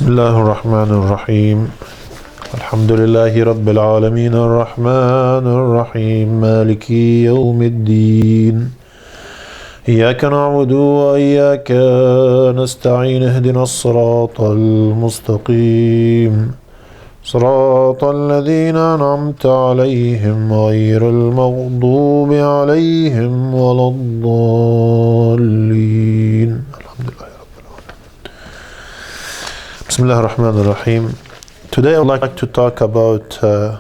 بسم الله الرحمن الرحيم الحمد لله رب العالمين الرحمن الرحيم مالك يوم الدين إياك نعبد وإياك نستعين اهدنا الصراط المستقيم صراط الذين أنعمت عليهم غير المغضوب عليهم ولا الضالين الحمد لله رب العالمين بسم الله الرحمن الرحيم. Today I would like to talk about a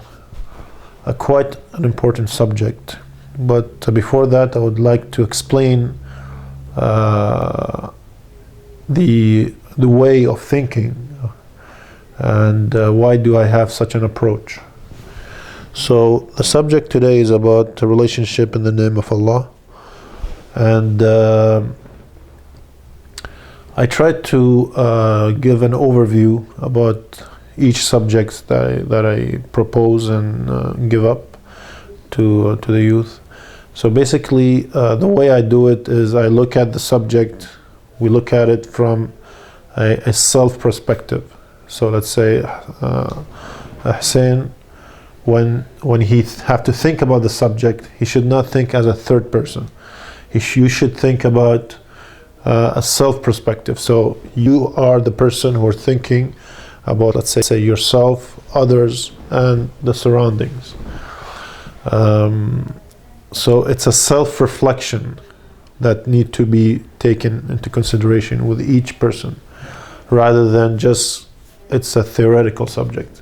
quite an important subject, but before that I would like to explain the way of thinking and why do I have such an approach. So the subject today is about the relationship in the name of Allah, and I tried to give an overview about each subject that I propose and give up to the youth. So basically the way I do it is I look at the subject, we look at it from a self perspective. So let's say Hassan, when he have to think about the subject, he should not think as a third person. You should think about a self perspective. So you are the person who are thinking about, let's say yourself, others, and the surroundings. So it's a self-reflection that need to be taken into consideration with each person, rather than just it's a theoretical subject.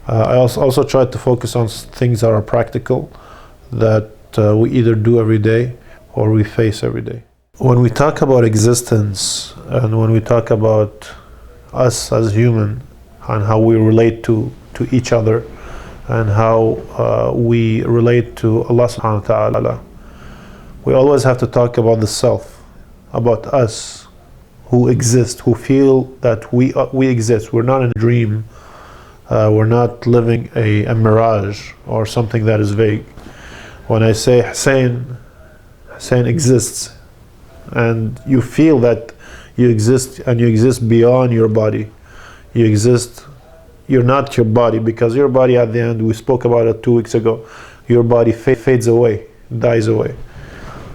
I also try to focus on things that are practical, that we either do every day or we face every day. When we talk about existence and when we talk about us as human and how we relate to each other and how we relate to Allah SWT, we always have to talk about the self, about us who exist, who feel that we exist. We're not in a dream, we're not living a mirage or something that is vague. When I say Hassan exists, and you feel that you exist, and you exist beyond your body. You exist, you're not your body, because your body at the end, we spoke about it 2 weeks ago, your body fades away, dies away.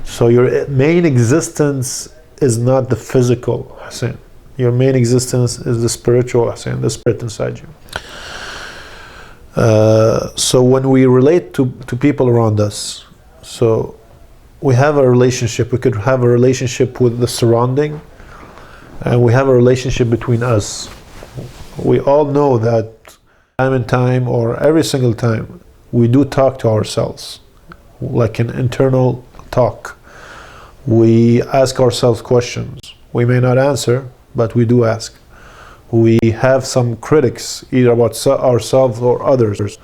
So your main existence is not the physical Hassan. Your main existence is the spiritual Hassan, the spirit inside you. So when we relate to people around us, so we have a relationship. We could have a relationship with the surrounding, and we have a relationship between us. We all know that time and time, or every single time, we do talk to ourselves, like an internal talk. We ask ourselves questions. We may not answer, but we do ask. We have some critics, either about ourselves or others,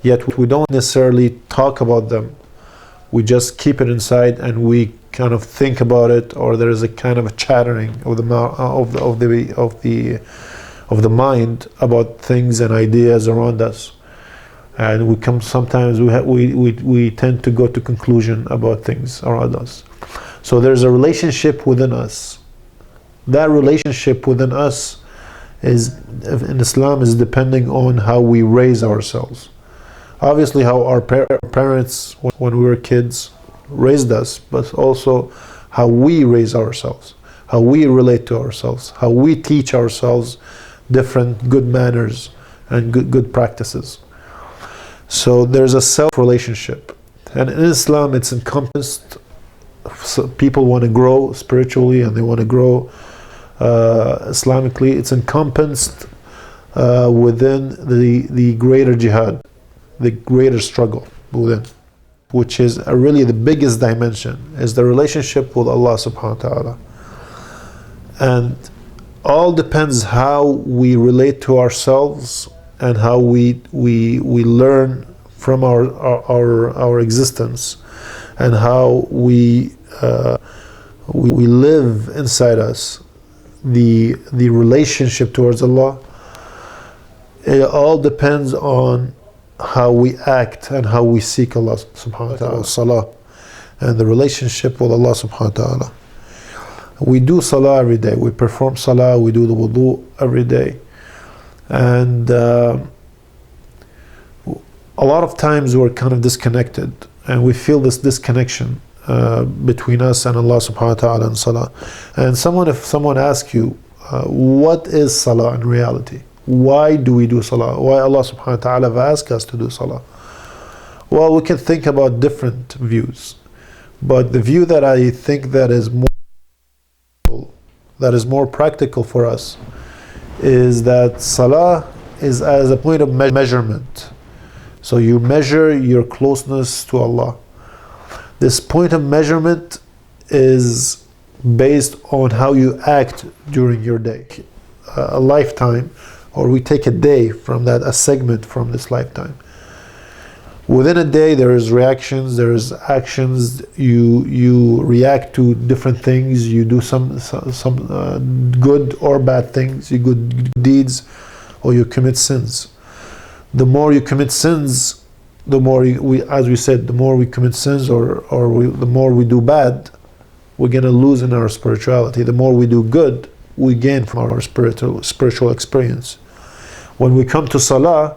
yet we don't necessarily talk about them. We just keep it inside, and we kind of think about it, or there is a kind of a chattering of the mind about things and ideas around us, and we tend to go to conclusion about things around us. So there's a relationship within us. That relationship within us is, in Islam, is depending on how we raise ourselves. Obviously, how our parents, when we were kids, raised us, but also how we raise ourselves, how we relate to ourselves, how we teach ourselves different good manners and good practices. So there's a self-relationship. And in Islam, it's encompassed. So people want to grow spiritually and they want to grow Islamically. It's encompassed within the greater jihad, the greater struggle within, which is really the biggest dimension, is the relationship with Allah SWT. And all depends how we relate to ourselves and how we learn from our existence, and how we live inside us the relationship towards Allah. It all depends on how we act and how we seek Allah subhanahu wa ta'ala, salah, and the relationship with Allah subhanahu wa ta'ala. We do salah every day, we perform salah, we do the wudu every day. And a lot of times we're kind of disconnected, and we feel this disconnection between us and Allah subhanahu wa ta'ala and salah. And if someone asks you, what is salah in reality? Why do we do salah? Why Allah subhanahu wa ta'ala have asked us to do salah? Well, we can think about different views, but the view that I think that is more practical for us is that salah is as a point of measurement. So you measure your closeness to Allah. This point of measurement is based on how you act during your day. A lifetime, or we take a day from that, a segment from this lifetime. Within a day, there is reactions, there is actions. You react to different things. You do some good or bad things. You good deeds, or you commit sins. The more you commit sins, the more as we said, the more we commit sins, the more we do bad, we're gonna lose in our spirituality. The more we do good, we gain from our spiritual experience. When we come to salah,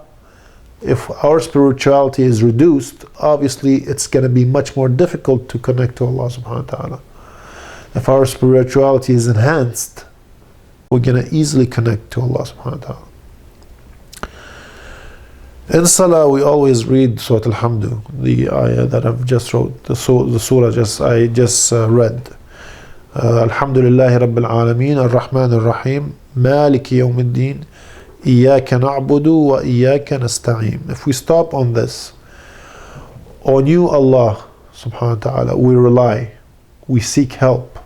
if our spirituality is reduced, obviously it's going to be much more difficult to connect to Allah subhanahu wa ta'ala. If our spirituality is enhanced, we're going to easily connect to Allah subhanahu wa ta'ala. In salah, we always read Surah Al-Hamdu, the ayah that I've just wrote, the surah I just read. Alhamdulillahi Rabbil Alameen, Ar-Rahman Ar-Rahim, Maliki Yawmiddin, Iyaka na'budu wa iyaka nasta'in. If we stop on this, on you Allah subhanahu wa ta'ala we rely, we seek help.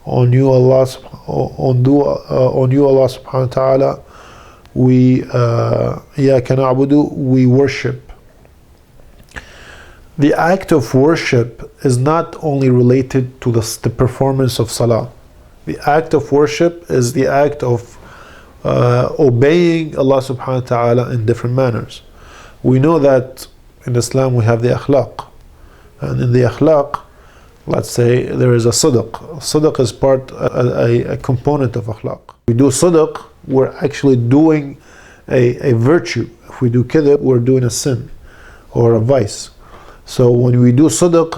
On you Allah subhanahu wa ta'ala we iyaka na'budu, we worship. The act of worship is not only related to the performance of salah. The act of worship is the act of obeying Allah subhanahu wa ta'ala in different manners. We know that in Islam we have the akhlaq, and in the akhlaq, let's say there is a sidq. Sidq is a component of akhlaq. We do sidq, we're actually doing a virtue. If we do kidhb, we're doing a sin or a vice. So when we do sidq,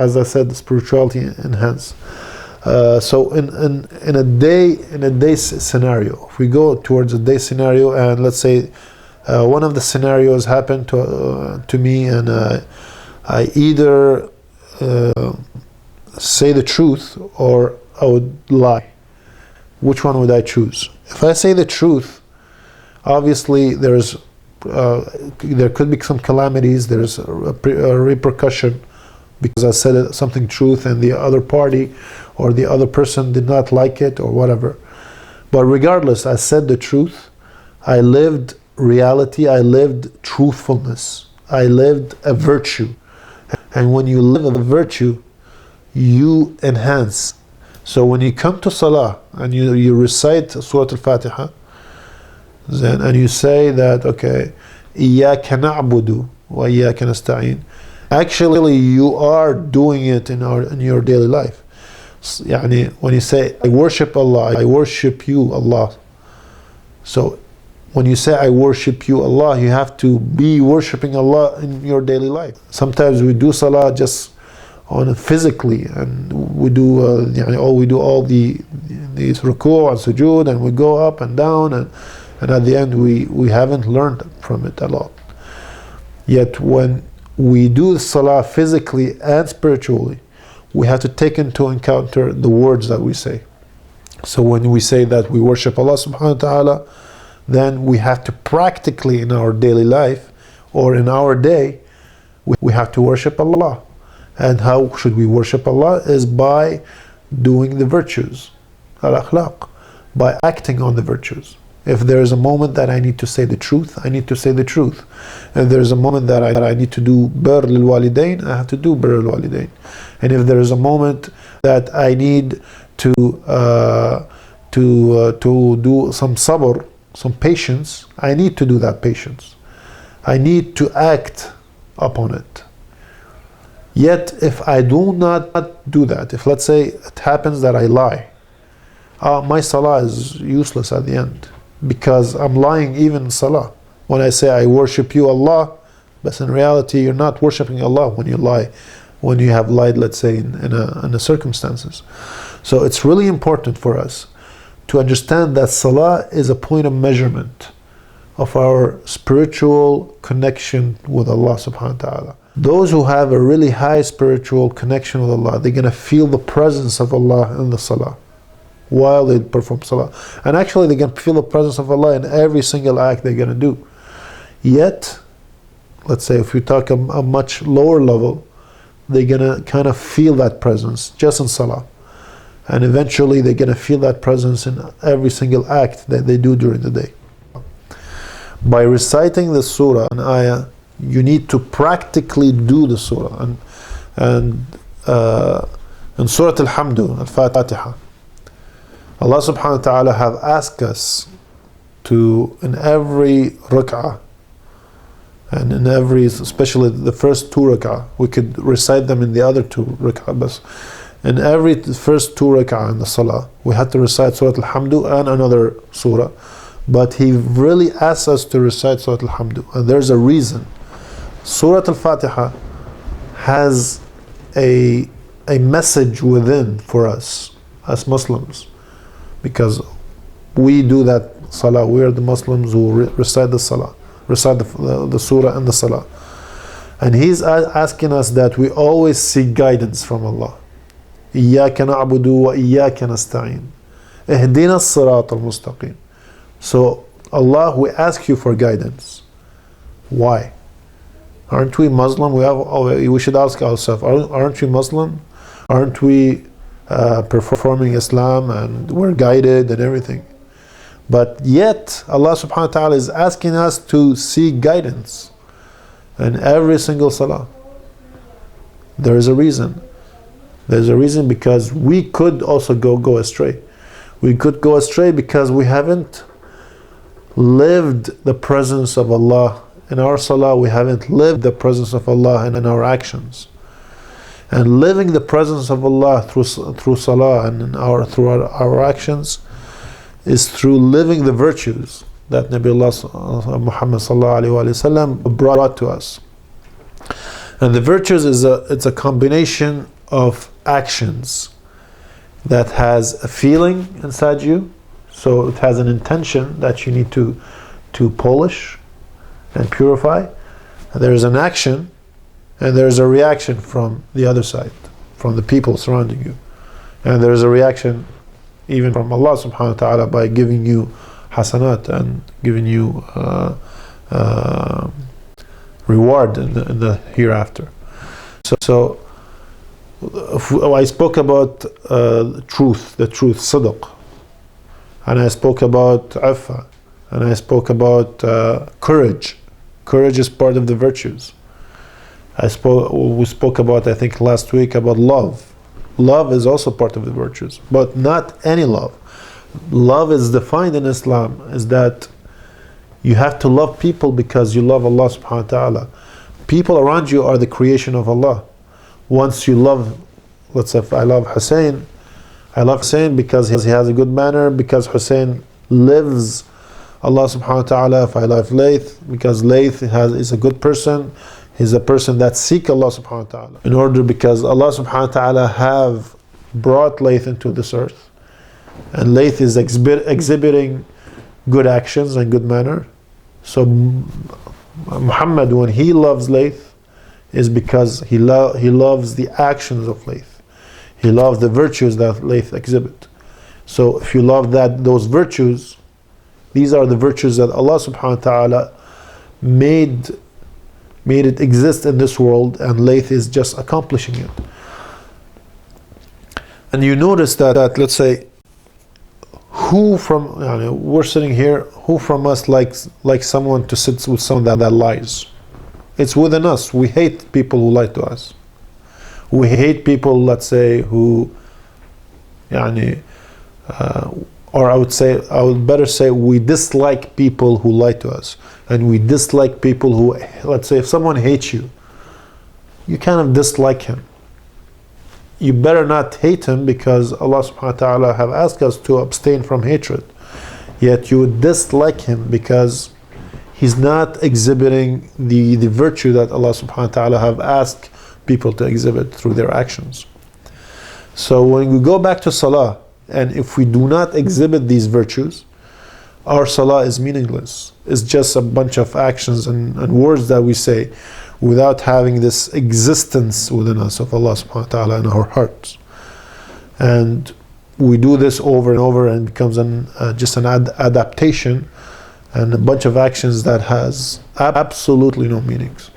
as I said, the spirituality enhances. So in a day scenario, if we go towards a day scenario, and let's say one of the scenarios happened to me, and I either say the truth or I would lie. Which one would I choose? If I say the truth, obviously there could be some calamities. There's a repercussion because I said something truth, and the other party or the other person did not like it or whatever. But regardless, I said the truth. I lived reality. I lived truthfulness. I lived a virtue. And when you live a virtue, you enhance. So when you come to salah and you recite Surah Al-Fatiha, and you say that, okay, Iyaka na'budu wa iyaka nasta'in, actually you are doing it in your daily life. Yani when you say I worship Allah, I worship you Allah. So when you say I worship you Allah, you have to be worshiping Allah in your daily life. Sometimes we do salah just on physically, and we do all these ruku' and sujood, and we go up and down, and at the end we haven't learned from it a lot. Yet when we do salah physically and spiritually, we have to take into account the words that we say. So when we say that we worship Allah subhanahu wa ta'ala, then we have to practically in our daily life or in our day, we have to worship Allah. And how should we worship Allah? Is by doing the virtues, al-akhlaq, by acting on the virtues. If there is a moment that I need to say the truth, I need to say the truth. If there is a moment that I need to do birr lil-walidain, I have to do birr lil-walidain. And if there is a moment that I need to do some sabr, some patience, I need to do that patience. I need to act upon it. Yet if I do not do that, if let's say it happens that I lie, my salah is useless at the end. because I'm lying even in salah. When I say I worship you, Allah, but in reality you're not worshiping Allah when you lie, when you have lied, let's say, in the circumstances. So it's really important for us to understand that salah is a point of measurement of our spiritual connection with Allah subhanahu wa ta'ala. Those who have a really high spiritual connection with Allah, they're going to feel the presence of Allah in the salah while they perform salah. And actually they're going to feel the presence of Allah in every single act they're going to do. Yet, let's say if you talk a much lower level, they're going to kind of feel that presence just in salah. And eventually they're going to feel that presence in every single act that they do during the day. By reciting the surah and ayah, you need to practically do the surah. And in Surah Al-Hamdu, Al-Fatiha, Allah subhanahu wa ta'ala have asked us to, in every rak'ah, and in every, especially the first two rak'ah, we could recite them in the other two rak'ah, but in every first two rak'ah in the salah, we had to recite Surah Al-Hamdu and another surah. But He really asks us to recite Surah Al-Hamdu, and there's a reason. Surah Al-Fatiha has a message within for us as Muslims, because we do that salah. We are the Muslims who recite the salah, recite the surah and the salah. And He's asking us that we always seek guidance from Allah. إِيَّاكَ نَعْبُدُ وَإِيَّاكَ نَسْتَعِينُ اهْدِنَا الصِّرَاطَ الْمُسْتَقِيمُ. So Allah, we ask you for guidance. Why? Aren't we Muslim? We should ask ourselves, aren't we Muslim? Aren't we performing Islam and we're guided and everything? But yet Allah subhanahu wa ta'ala is asking us to seek guidance in every single salah. There is a reason. There's a reason, because we could also go astray. We could go astray because we haven't lived the presence of Allah in our salah. We haven't lived the presence of Allah in our actions. And living the presence of Allah through salah and through our actions is through living the virtues that Nabiullah Muhammad sallallahu alaihi wasallam brought to us. And the virtues it's a combination of actions that has a feeling inside you. So it has an intention that you need to polish and purify. And there is an action, and there is a reaction from the other side, from the people surrounding you. And there is a reaction even from Allah subhanahu wa ta'ala by giving you hasanat and giving you reward in the hereafter. So I spoke about truth, sidq, and I spoke about affa, and I spoke about courage. Courage is part of the virtues. We spoke about, I think last week, about love. Love is also part of the virtues, but not any love. Love is defined in Islam is that you have to love people because you love Allah subhanahu wa ta'ala. People around you are the creation of Allah. Once you love, let's say if I love Hussein because he has a good manner, because Hussein lives Allah subhanahu wa ta'ala. If I love Laith because Laith is a good person, he's a person that seek Allah subhanahu wa ta'ala. Because Allah subhanahu wa ta'ala have brought Laith into this earth, and Laith is exhibiting good actions and good manner. So Muhammad, when he loves Laith, is because he loves the actions of Laith. He loves the virtues that Laith exhibit. So if you love those virtues, these are the virtues that Allah subhanahu wa ta'ala made it exist in this world, and Laith is just accomplishing it. And you notice that let's say, we're sitting here, who from us likes someone to sit with someone that lies? It's within us. We hate people who lie to us. We hate people, let's say, who, or I would better say, we dislike people who lie to us. And we dislike people who, let's say, if someone hates you, you kind of dislike him. You better not hate him, because Allah subhanahu wa ta'ala have asked us to abstain from hatred. yet you would dislike him because he's not exhibiting the virtue that Allah subhanahu wa ta'ala have asked people to exhibit through their actions. So when we go back to salah, and if we do not exhibit these virtues, our salah is meaningless. It's just a bunch of actions and words that we say without having this existence within us of Allah subhanahu wa ta'ala in our hearts. And we do this over and over, and it becomes just an adaptation and a bunch of actions that has absolutely no meanings.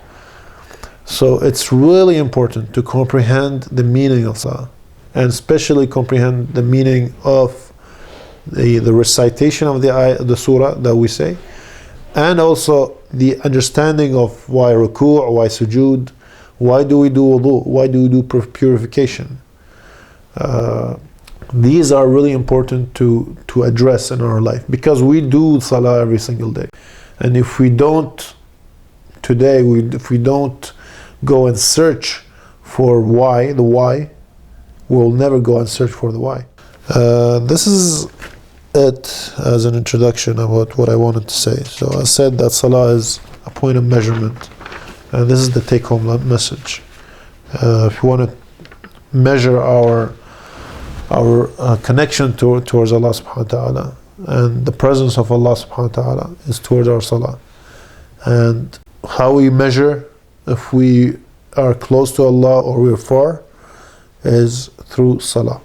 So it's really important to comprehend the meaning of salah, and especially comprehend the meaning of the recitation of the surah that we say, and also the understanding of why ruku', why sujood, why do we do wudu, why do we do purification. These are really important to address in our life, because we do salah every single day, and if we don't today, if we don't go and search for why, the why, we'll never go and search for the why. This is it as an introduction about what I wanted to say. So I said that salah is a point of measurement, and this is the take-home message. If you want to measure our connection towards Allah subhanahu wa ta'ala, and the presence of Allah subhanahu wa ta'ala is towards our salah, and how we measure if we are close to Allah or we're far is through salah.